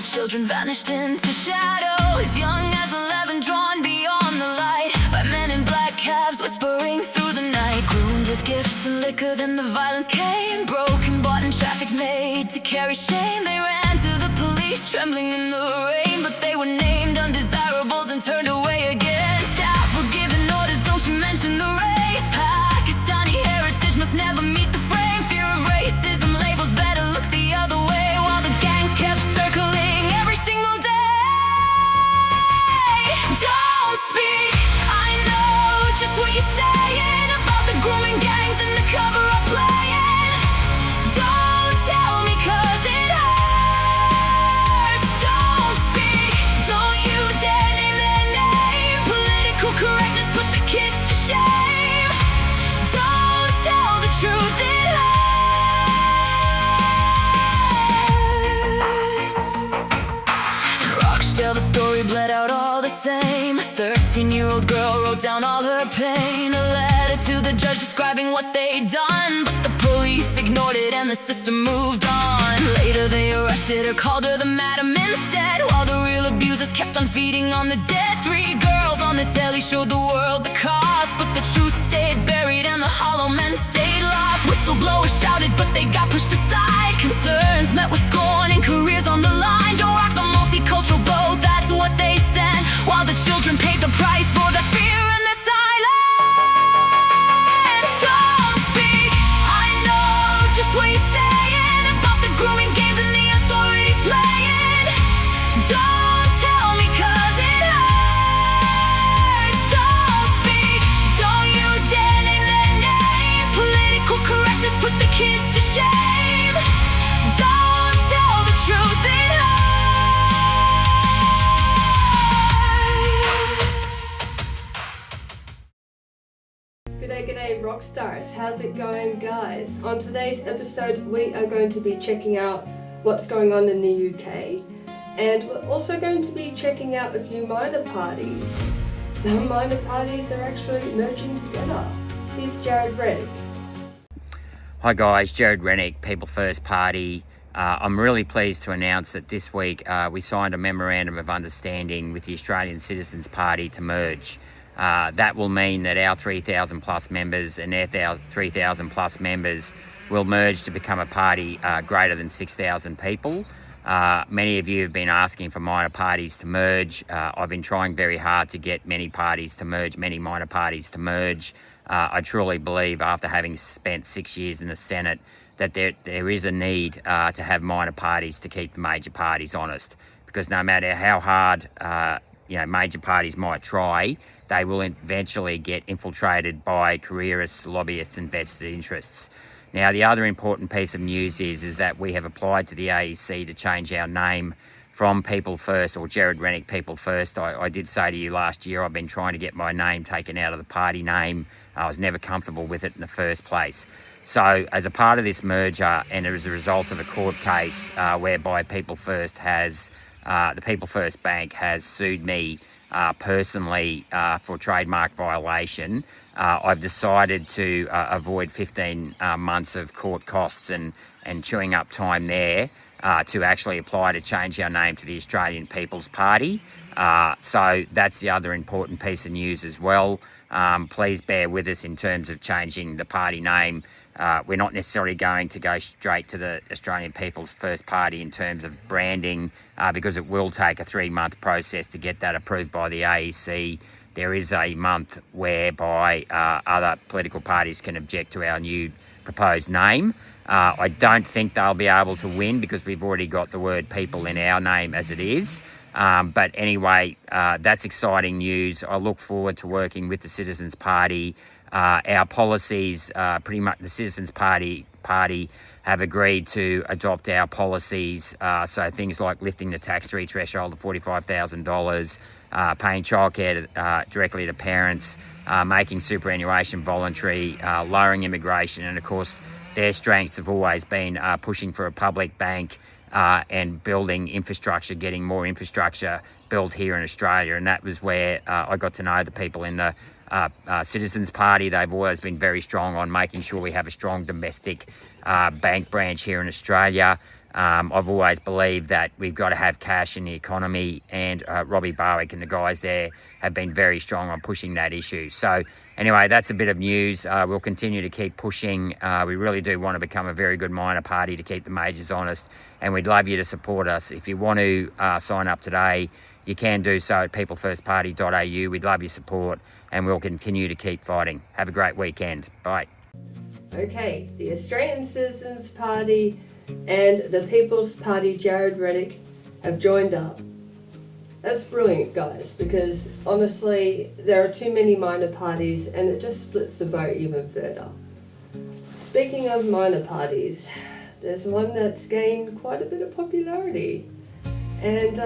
your children vanished into shadows. Young as 11, drawn beyond the light by men in black cabs whispering through the night. Groomed with gifts and liquor, then the violence came. Broken, bought and trafficked, made to carry shame. They ran to the police, trembling in the rain, but they were named undesirables and turned away again. Staff were given orders, don't you mention the race. Pakistani heritage must never meet the frame. Fear of racism, labels better look the other way, while the gangs kept circling every single day. Don't speak, I know just what you're saying about the grooming gangs and the cover-up playing. Don't tell me 'cause it hurts. Don't speak, don't you dare name their name. Political correctness put the kids to shame. Don't tell the truth, it hurts. In Rockstar, the story bled out all the same. A 13-year-old girl wrote down all her pain, a letter to the judge describing what they'd done, but the police ignored it and the system moved on. Later they arrested her, called her the madam instead, while the real abusers kept on feeding on the dead. 3 girls on the telly showed the world the cost, but the truth stayed buried and the hollow men stayed lost. Whistleblowers shouted, but they got pushed aside. Concerns met with scorn and careers on the line. Don't rock the multicultural boat, that's what they said, while the children paid the price for their fear and their silence. Don't speak, I know just what you're saying about the grooming games and the authorities playing. Don't tell me 'cause it hurts. Don't speak, don't you dare name their name. Political correctness put the kids to shame. Don't tell the truth, it hurts. G'day Rockstars, how's it going guys? On today's episode we are going to be checking out what's going on in the UK, and we're also going to be checking out a few minor parties. Some minor parties are actually merging together. Here's Jared Reddick. Hi guys, Jared Rennick, People First Party. I'm really pleased to announce that this week we signed a memorandum of understanding with the Australian Citizens Party to merge. That will mean that our 3,000 plus members and their 3,000 plus members will merge to become a party greater than 6,000 people. Many of you have been asking for minor parties to merge. I've been trying very hard to get many parties to merge, many minor parties to merge. I truly believe, after having spent 6 years in the Senate, that there is a need to have minor parties to keep the major parties honest, because no matter how hard major parties might try, they will eventually get infiltrated by careerists, lobbyists and vested interests. Now, the other important piece of news is that we have applied to the AEC to change our name from People First, or Jared Rennick People First. I did say to you last year I've been trying to get my name taken out of the party name. I was never comfortable with it in the first place. So as a part of this merger, and as a result of a court case whereby People First has, the People First Bank has sued me personally for trademark violation, I've decided to avoid 15 months of court costs and chewing up time there to actually apply to change our name to the Australian People's Party. So that's the other important piece of news as well. Please bear with us in terms of changing the party name. We're not necessarily going to go straight to the Australian People's First Party in terms of branding, because it will take a 3-month process to get that approved by the AEC. There is a month whereby other political parties can object to our new proposed name. I don't think they'll be able to win because we've already got the word people in our name as it is. But anyway, that's exciting news. I look forward to working with the Citizens Party. Our policies, pretty much the Citizens Party have agreed to adopt our policies. So things like lifting the tax-free threshold to $45,000, paying childcare directly to parents, making superannuation voluntary, lowering immigration, and of course their strengths have always been pushing for a public bank and building infrastructure, getting more infrastructure built here in Australia. And that was where I got to know the people in the Citizens Party. They've always been very strong on making sure we have a strong domestic bank branch here in Australia. I've always believed that we've got to have cash in the economy, and Robbie Barwick and the guys there have been very strong on pushing that issue. So anyway, that's a bit of news. We'll continue to keep pushing. We really do want to become a very good minor party to keep the majors honest, and we'd love you to support us. If you want to sign up today, you can do so at peoplefirstparty.au. We'd love your support, and we'll continue to keep fighting. Have a great weekend. Bye. Okay, the Australian Citizens Party and the People's Party, Jared Rennick, have joined up. That's brilliant, guys, because honestly, there are too many minor parties and it just splits the vote even further. Speaking of minor parties, there's one that's gained quite a bit of popularity, and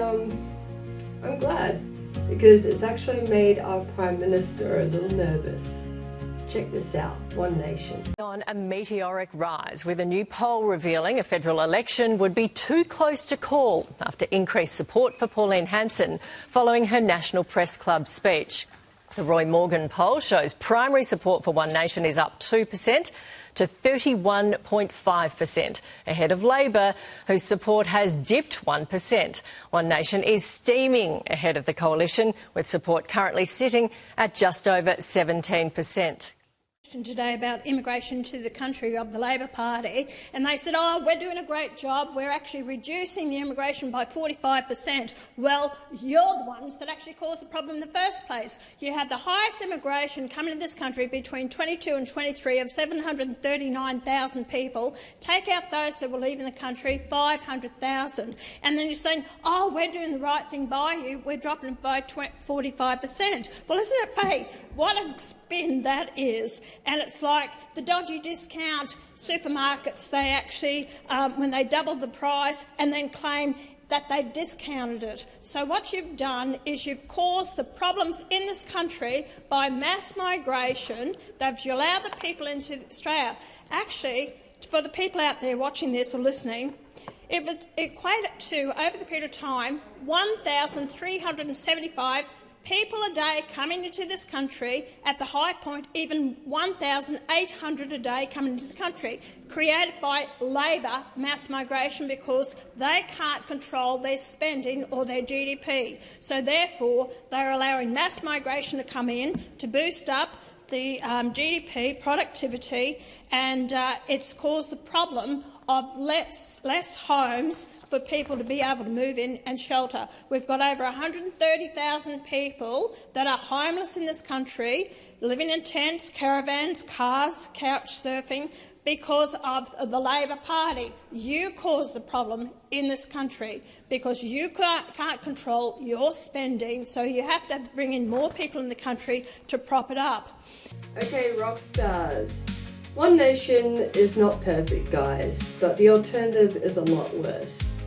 I'm glad, because it's actually made our Prime Minister a little nervous. Check this out, One Nation. On a meteoric rise, with a new poll revealing a federal election would be too close to call after increased support for Pauline Hanson following her National Press Club speech. The Roy Morgan poll shows primary support for One Nation is up 2% to 31.5%, ahead of Labor, whose support has dipped 1%. One Nation is steaming ahead of the coalition, with support currently sitting at just over 17%. Today about immigration to the country of the Labor Party, and they said, oh, we're doing a great job, we're actually reducing the immigration by 45%. Well, you're the ones that actually caused the problem in the first place. You had the highest immigration coming to this country between 22 and 23 of 739,000 people. Take out those that were leaving the country, 500,000. And then you're saying, oh, we're doing the right thing by you, we're dropping it by 45%. Well, isn't it funny? What a spin that is. And it's like the dodgy discount supermarkets, they actually, when they doubled the price and then claim that they've discounted it. So what you've done is you've caused the problems in this country by mass migration. They've allowed the people into Australia. Actually, for the people out there watching this or listening, it would equate to, over the period of time, 1,375 people a day coming into this country, at the high point even 1,800 a day coming into the country, created by Labor mass migration, because they can't control their spending or their GDP. So therefore they're allowing mass migration to come in to boost up the GDP, productivity, and it's caused the problem of less homes for people to be able to move in and shelter. We've got over 130,000 people that are homeless in this country, living in tents, caravans, cars, couch surfing, because of the Labor Party. You caused the problem in this country because you can't control your spending, so you have to bring in more people in the country to prop it up. Okay, Rockstars. One Nation is not perfect, guys, but the alternative is a lot worse.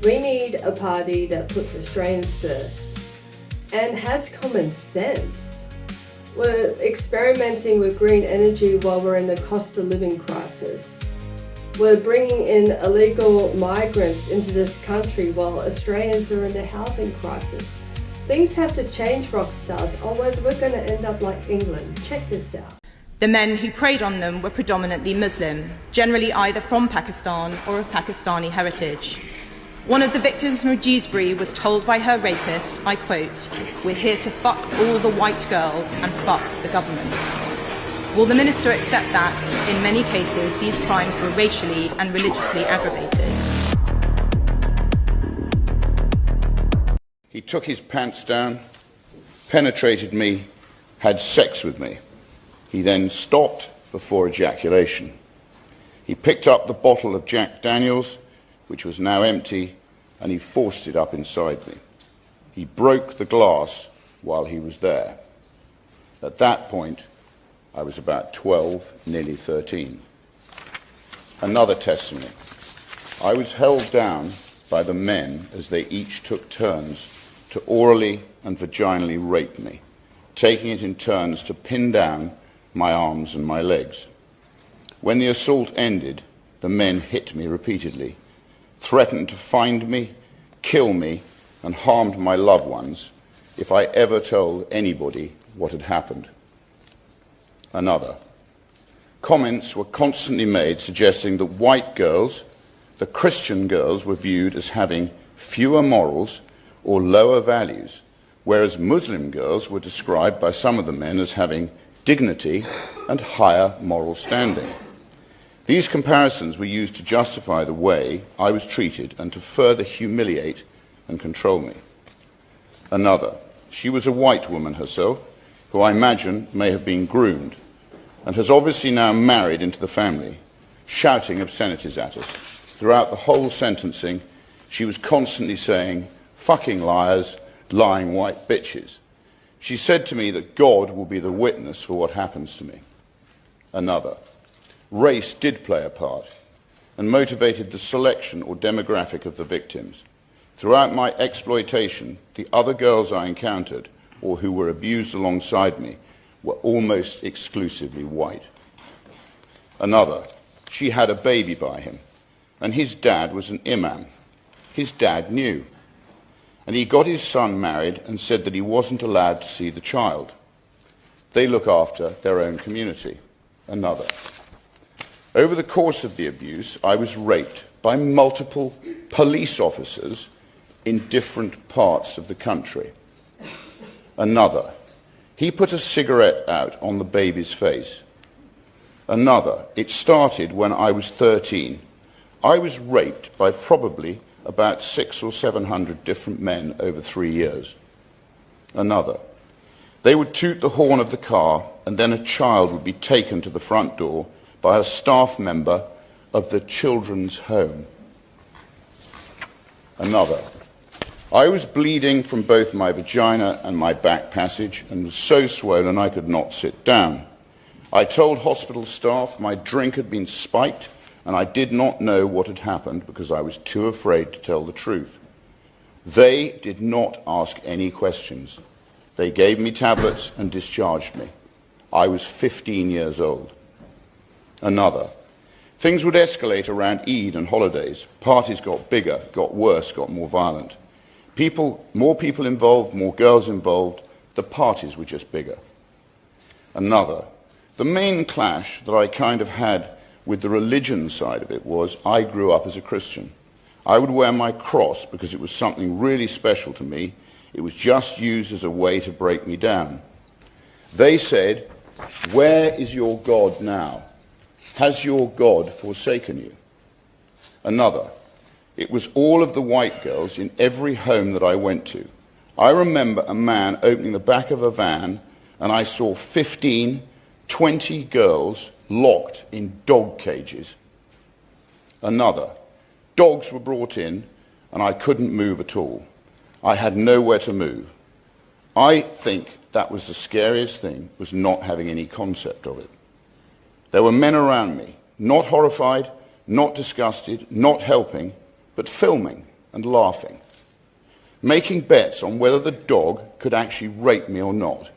We need a party that puts Australians first and has common sense. We're experimenting with green energy while we're in a cost of living crisis. We're bringing in illegal migrants into this country while Australians are in a housing crisis. Things have to change, Rockstars, otherwise we're going to end up like England. Check this out. The men who preyed on them were predominantly Muslim, generally either from Pakistan or of Pakistani heritage. One of the victims from Dewsbury was told by her rapist, I quote, "We're here to fuck all the white girls and fuck the government." Will the minister accept that, in many cases, these crimes were racially and religiously aggravated? He took his pants down, penetrated me, had sex with me. He then stopped before ejaculation. He picked up the bottle of Jack Daniels, which was now empty, and he forced it up inside me. He broke the glass while he was there. At that point, I was about 12, nearly 13. Another testimony. I was held down by the men as they each took turns to orally and vaginally rape me, taking it in turns to pin down my arms and my legs. When the assault ended, the men hit me repeatedly, threatened to find me, kill me, and harmed my loved ones if I ever told anybody what had happened. Another. Comments were constantly made suggesting that white girls the Christian girls were viewed as having fewer morals or lower values, whereas Muslim girls were described by some of the men as having dignity and higher moral standing. These comparisons were used to justify the way I was treated and to further humiliate and control me. Another, she was a white woman herself, who I imagine may have been groomed, and has obviously now married into the family, shouting obscenities at us. Throughout the whole sentencing, she was constantly saying, "Fucking liars, lying white bitches." She said to me that God will be the witness for what happens to me. Another, race did play a part and motivated the selection or demographic of the victims. Throughout my exploitation, the other girls I encountered, or who were abused alongside me, were almost exclusively white. Another, she had a baby by him, and his dad was an imam. His dad knew, and he got his son married and said that he wasn't allowed to see the child. They look after their own community. Another, over the course of the abuse, I was raped by multiple police officers in different parts of the country. Another, he put a cigarette out on the baby's face. Another, it started when I was 13. I was raped by probably about 600 or 700 different men over 3 years. Another, they would toot the horn of the car and then a child would be taken to the front door by a staff member of the children's home. Another, I was bleeding from both my vagina and my back passage and was so swollen I could not sit down. I told hospital staff my drink had been spiked and I did not know what had happened because I was too afraid to tell the truth. They did not ask any questions. They gave me tablets and discharged me. I was 15 years old. Another, things would escalate around Eid and holidays. Parties got bigger, got worse, got more violent. More people involved, more girls involved. The parties were just bigger. Another, the main clash that I kind of had with the religion side of it was I grew up as a Christian. I would wear my cross because it was something really special to me. It was just used as a way to break me down. They said, "Where is your God now? Has your God forsaken you?" Another, it was all of the white girls in every home that I went to. I remember a man opening the back of a van and I saw 15, 20 girls locked in dog cages. Another, dogs were brought in and I couldn't move at all. I had nowhere to move. I think that was the scariest thing, was not having any concept of it. There were men around me, not horrified, not disgusted, not helping, but filming and laughing, making bets on whether the dog could actually rape me or not.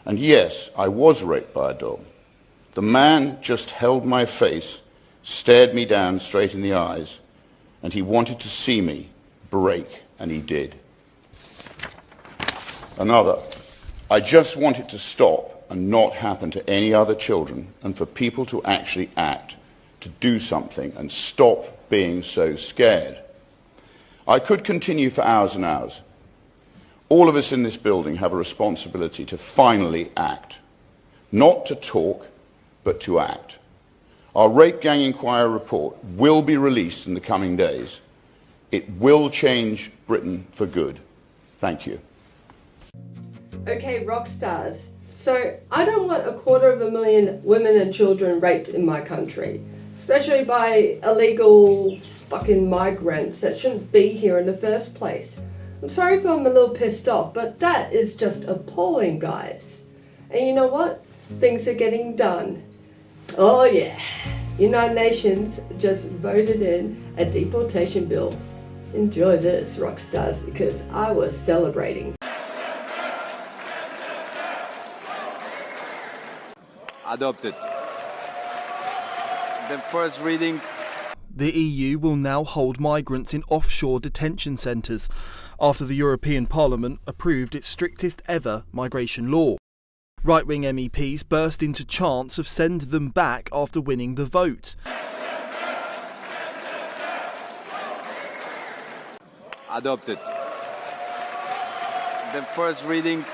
And yes, I was raped by a dog. The man just held my face, stared me down straight in the eyes, and he wanted to see me break, and he did. Another, I just want it to stop and not happen to any other children, and for people to actually act, to do something and stop being so scared. I could continue for hours and hours. All of us in this building have a responsibility to finally act. Not to talk, but to act. Our Rape Gang Inquiry report will be released in the coming days. It will change Britain for good. Thank you. Okay, rock stars. So I don't want 250,000 women and children raped in my country, especially by illegal fucking migrants that shouldn't be here in the first place. I'm sorry if I'm a little pissed off, but that is just appalling, guys. And you know what? Things are getting done. Oh yeah, United Nations just voted in a deportation bill. Enjoy this, rock stars, because I was celebrating. Adopted. The first reading. The EU will now hold migrants in offshore detention centres after the European Parliament approved its strictest ever migration law. Right-wing MEPs burst into chants of send them back after winning the vote. Adopted. The first reading.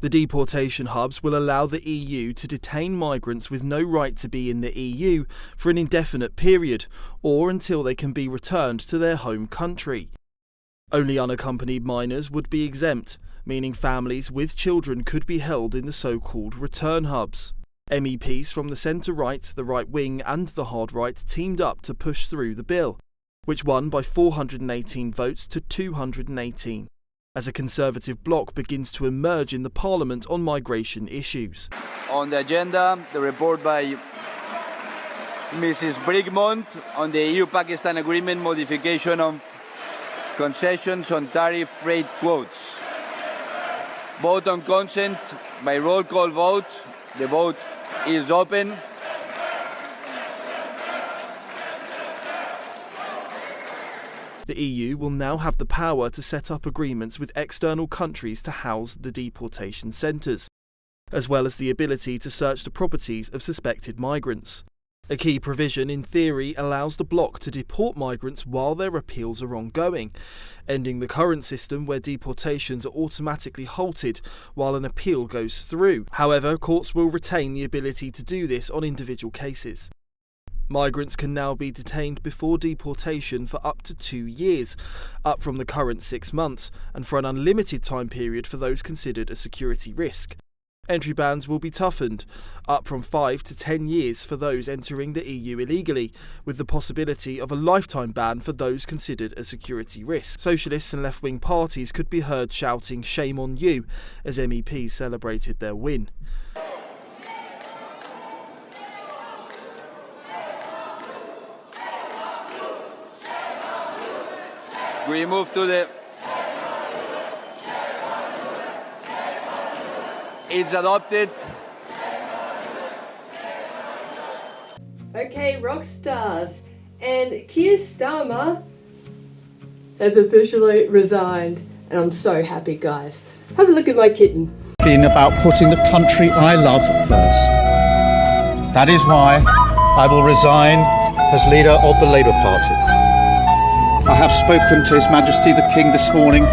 The deportation hubs will allow the EU to detain migrants with no right to be in the EU for an indefinite period or until they can be returned to their home country. Only unaccompanied minors would be exempt, meaning families with children could be held in the so-called return hubs. MEPs from the centre-right, the right-wing and the hard-right teamed up to push through the bill, which won by 418 votes to 218. As a Conservative bloc begins to emerge in the Parliament on migration issues. On the agenda, the report by Mrs. Brigmont on the EU-Pakistan Agreement modification of concessions on tariff rate quotes. Vote on consent by roll call vote. The vote is open. The EU will now have the power to set up agreements with external countries to house the deportation centres, as well as the ability to search the properties of suspected migrants. A key provision, in theory, allows the bloc to deport migrants while their appeals are ongoing, ending the current system where deportations are automatically halted while an appeal goes through. However, courts will retain the ability to do this on individual cases. Migrants can now be detained before deportation for up to 2 years, up from the current 6 months, and for an unlimited time period for those considered a security risk. Entry bans will be toughened, up from 5 to 10 years for those entering the EU illegally, with the possibility of a lifetime ban for those considered a security risk. Socialists and left-wing parties could be heard shouting "Shame on you" as MEPs celebrated their win. We move to the... It's adopted. Okay, Rockstars. And Keir Starmer has officially resigned. And I'm so happy, guys. Have a look at my kitten. Been about putting the country I love first. That is why I will resign as leader of the Labour Party. I have spoken to His Majesty the King this morning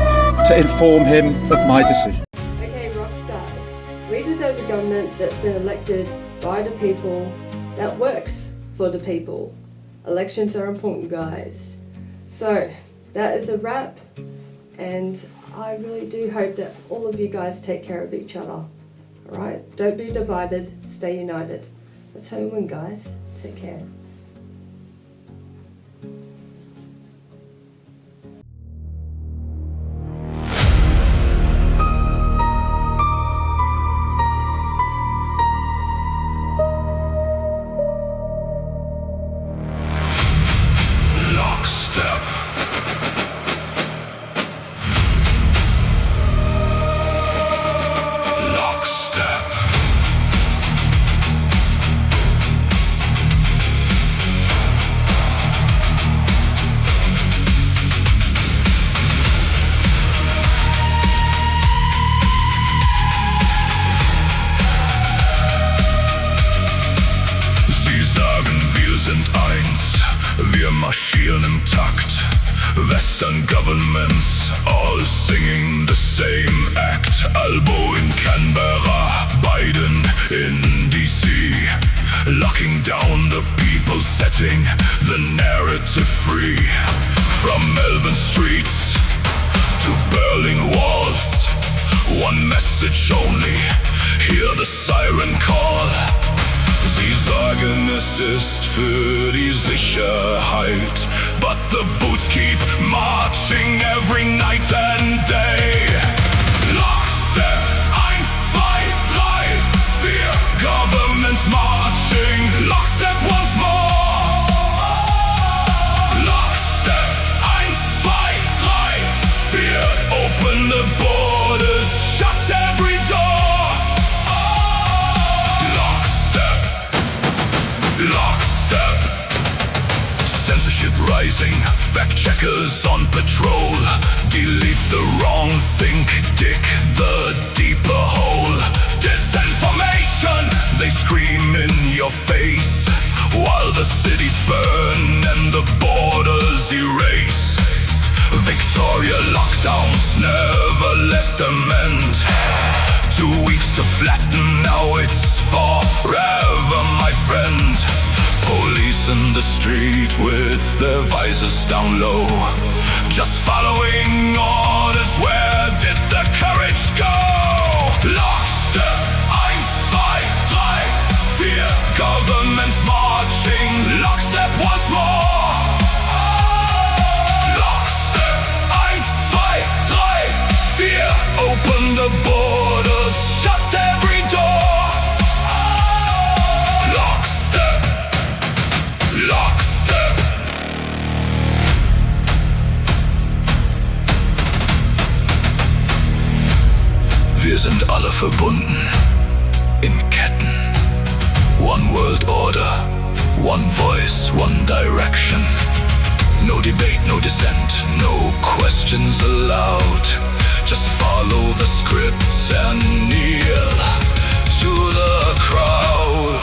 to inform him of my decision. Okay, Rockstars. We deserve a government that's been elected by the people, that works for the people. Elections are important, guys. So, that is a wrap. And I really do hope that all of you guys take care of each other. Alright? Don't be divided, stay united. That's how we win, guys. Take care. Wir marschieren im Takt. Western governments all singing the same act. Albo in Canberra, Biden in DC, locking down the people, setting the narrative free. From Melbourne streets to Berlin walls, one message only, hear the siren call. Sie sagen, es ist für die Sicherheit, but the boots keep marching every night and day. Lockstep, 1, 2, 3, 4, governments marching. Lockstep once more. Lockstep, 1, 2, 3, 4, open the borders, shut every door. Lockstep, censorship rising, fact checkers on patrol. Delete the wrong, think, dig the deeper hole. Disinformation, they scream in your face, while the cities burn and the borders erase. Victoria lockdowns never let them end. 2 weeks to flatten, now it's forever, my friend. Police in the street with their visors down low, just following orders. Where did the courage go? Lockstep, 1, 2, 3, 4. Government's marching, lockstep once more. Lockstep, 1, 2, 3, 4. Open the borders, shut every door. Lockstep, lockstep. Wir sind alle verbunden in Ketten. One world order, one voice, one direction. No debate, no dissent, no questions allowed. Just follow the scripts and kneel to the crowd.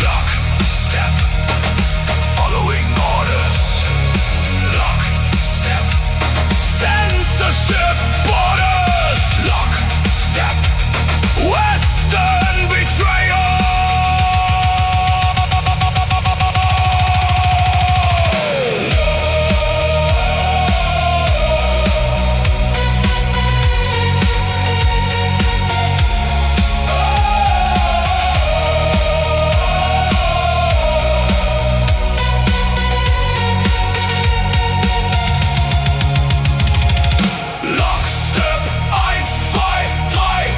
Lockstep, following orders. Lockstep, censorship borders. Lockstep, Western betrayal. Lockstep, 1, 2, 3,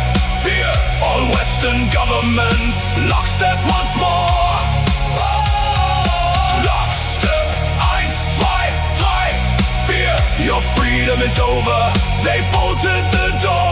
4. All Western governments, lockstep once more. Lockstep, 1, 2, 3, 4. Your freedom is over, they've bolted the door.